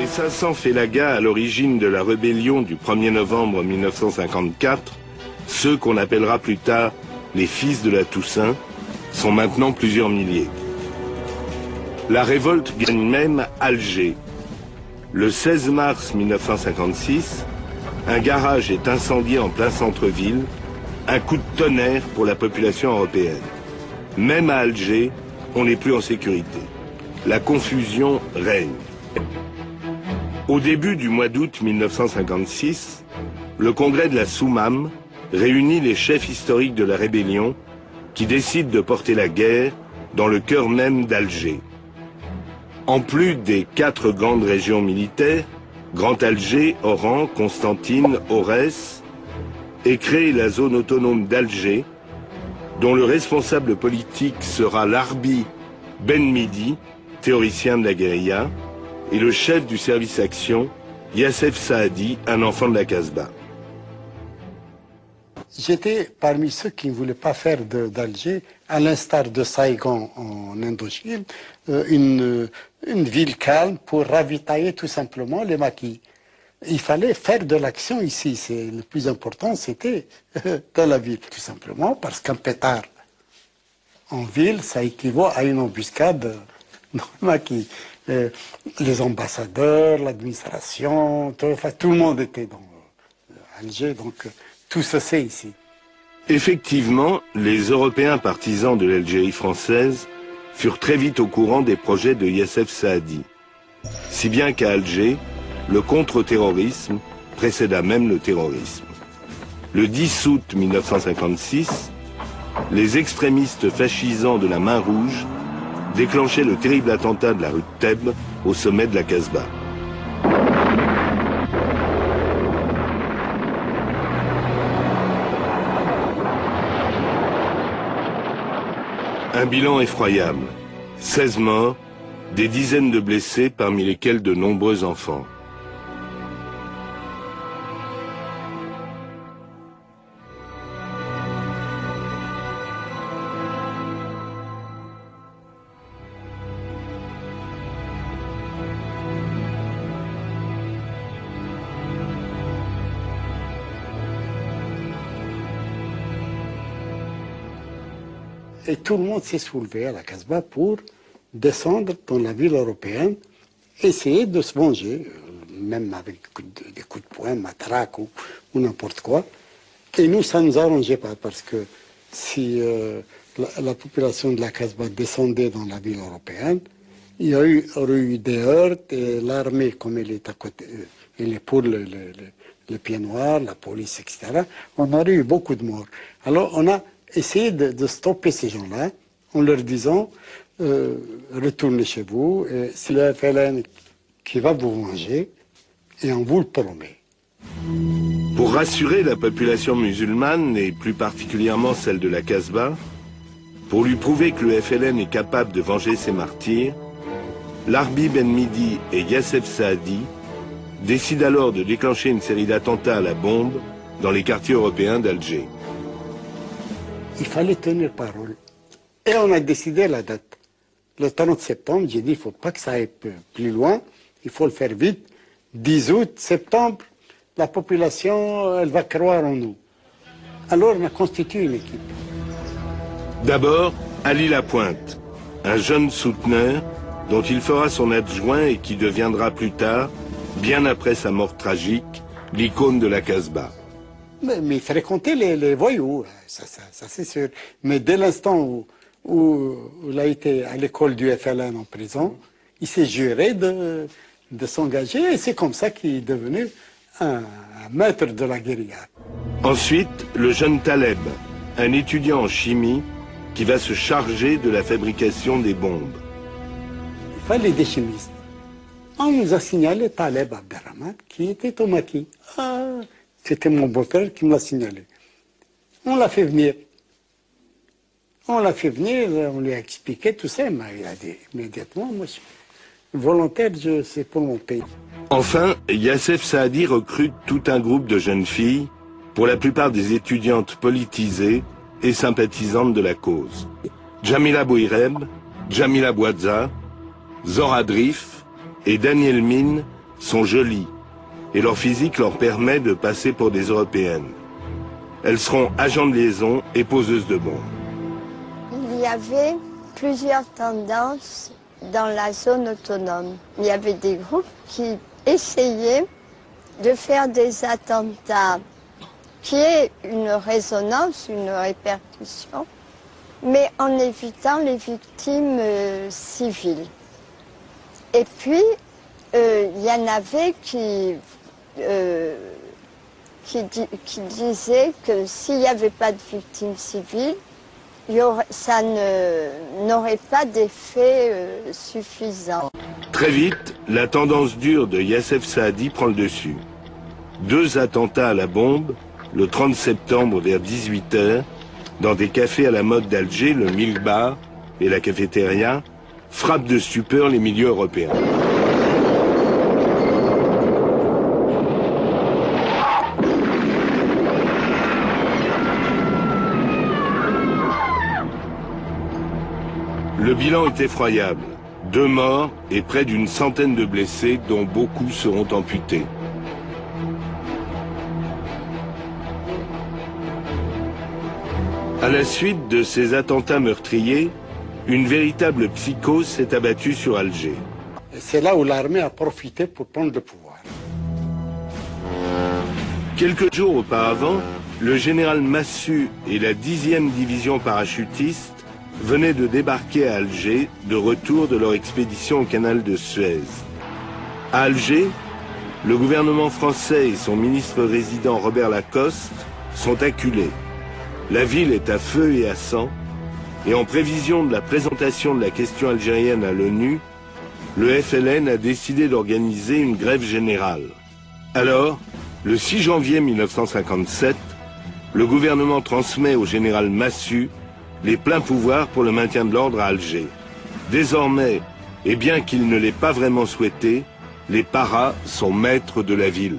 Les 500 félagas à l'origine de la rébellion du 1er novembre 1954, ceux qu'on appellera plus tard les fils de la Toussaint, sont maintenant plusieurs milliers. La révolte gagne même Alger. Le 16 mars 1956, un garage est incendié en plein centre-ville, un coup de tonnerre pour la population européenne. Même à Alger, on n'est plus en sécurité. La confusion règne. Au début du mois d'août 1956, le congrès de la Soumam réunit les chefs historiques de la rébellion qui décident de porter la guerre dans le cœur même d'Alger. En plus des 4 grandes régions militaires, Grand Alger, Oran, Constantine, Aurès, est créée la zone autonome d'Alger, dont le responsable politique sera l'Arbi Ben Midi, théoricien de la guérilla, et le chef du service action, Yassef Saadi, un enfant de la Casbah. J'étais parmi ceux qui ne voulaient pas faire d'Alger, à l'instar de Saigon en Indochine, une ville calme pour ravitailler tout simplement les maquis. Il fallait faire de l'action ici. Le plus important, c'était dans la ville, tout simplement, parce qu'un pétard en ville, ça équivaut à une embuscade dans le maquis. Les ambassadeurs, l'administration, tout le monde était dans Alger, donc tout se sait ici. Effectivement, les Européens partisans de l'Algérie française furent très vite au courant des projets de Yassef Saadi. Si bien qu'à Alger, le contre-terrorisme précéda même le terrorisme. Le 10 août 1956, les extrémistes fascisants de la Main Rouge déclenchaient le terrible attentat de la rue de Thèbes au sommet de la Casbah. Un bilan effroyable. 16 morts, des dizaines de blessés, parmi lesquels de nombreux enfants. Et tout le monde s'est soulevé à la Casbah pour descendre dans la ville européenne, essayer de se venger, même avec des coups de poing, matraque ou n'importe quoi. Et nous, ça ne nous arrangeait pas, parce que si la population de la Casbah descendait dans la ville européenne, il y aurait eu des heurts, et l'armée, comme elle est à côté, elle est pour les pieds noirs, la police, etc., on aurait eu beaucoup de morts. Alors on a essayé de stopper ces gens-là en leur disant retournez chez vous, c'est le FLN qui va vous venger et on vous le promet. Pour rassurer la population musulmane, et plus particulièrement celle de la Casbah, pour lui prouver que le FLN est capable de venger ses martyrs, l'Arbi Ben Midi et Yassef Saadi décident alors de déclencher une série d'attentats à la bombe dans les quartiers européens d'Alger. Il fallait tenir parole. Et on a décidé la date. Le 30 septembre, j'ai dit, il ne faut pas que ça aille plus loin, il faut le faire vite. 10 août, septembre, la population, elle va croire en nous. Alors on a constitué une équipe. D'abord, Ali Lapointe, un jeune souteneur dont il fera son adjoint et qui deviendra plus tard, bien après sa mort tragique, l'icône de la Casbah. Mais il fréquentait les voyous, ça c'est sûr. Mais dès l'instant où il a été à l'école du FLN en prison, il s'est juré de s'engager et c'est comme ça qu'il est devenu un maître de la guérilla. Ensuite, le jeune Taleb, un étudiant en chimie qui va se charger de la fabrication des bombes. Il fallait des chimistes. On nous a signalé Taleb Abderrahman qui était au maquis. C'était mon beau-frère qui me l'a signalé. On l'a fait venir. On lui a expliqué tout ça, mais il a dit immédiatement, moi je suis volontaire, c'est pour mon pays. Enfin, Yassef Saadi recrute tout un groupe de jeunes filles, pour la plupart des étudiantes politisées et sympathisantes de la cause. Jamila Bouireb, Jamila Bouadza, Zora Drif et Daniel Mine sont jolies et leur physique leur permet de passer pour des Européennes. Elles seront agents de liaison et poseuses de bombes. Il y avait plusieurs tendances dans la zone autonome. Il y avait des groupes qui essayaient de faire des attentats qui aient une résonance, une répercussion, mais en évitant les victimes civiles. Et puis, il y en avait qui disaient que s'il n'y avait pas de victimes civiles, ça n'aurait pas d'effet suffisant. Très vite, la tendance dure de Youssef Saadi prend le dessus. 2 attentats à la bombe, le 30 septembre vers 18 h, dans des cafés à la mode d'Alger, le Milk Bar et la cafétéria, frappent de stupeur les milieux européens. Le bilan est effroyable. 2 morts et près d'une centaine de blessés, dont beaucoup seront amputés. À la suite de ces attentats meurtriers, une véritable psychose s'est abattue sur Alger. C'est là où l'armée a profité pour prendre le pouvoir. Quelques jours auparavant, le général Massu et la 10e division parachutiste venaient de débarquer à Alger, de retour de leur expédition au canal de Suez. À Alger, le gouvernement français et son ministre résident Robert Lacoste sont acculés. La ville est à feu et à sang, et en prévision de la présentation de la question algérienne à l'ONU, le FLN a décidé d'organiser une grève générale. Alors, le 6 janvier 1957, le gouvernement transmet au général Massu les pleins pouvoirs pour le maintien de l'ordre à Alger. Désormais, et bien qu'il ne l'ait pas vraiment souhaité, les paras sont maîtres de la ville.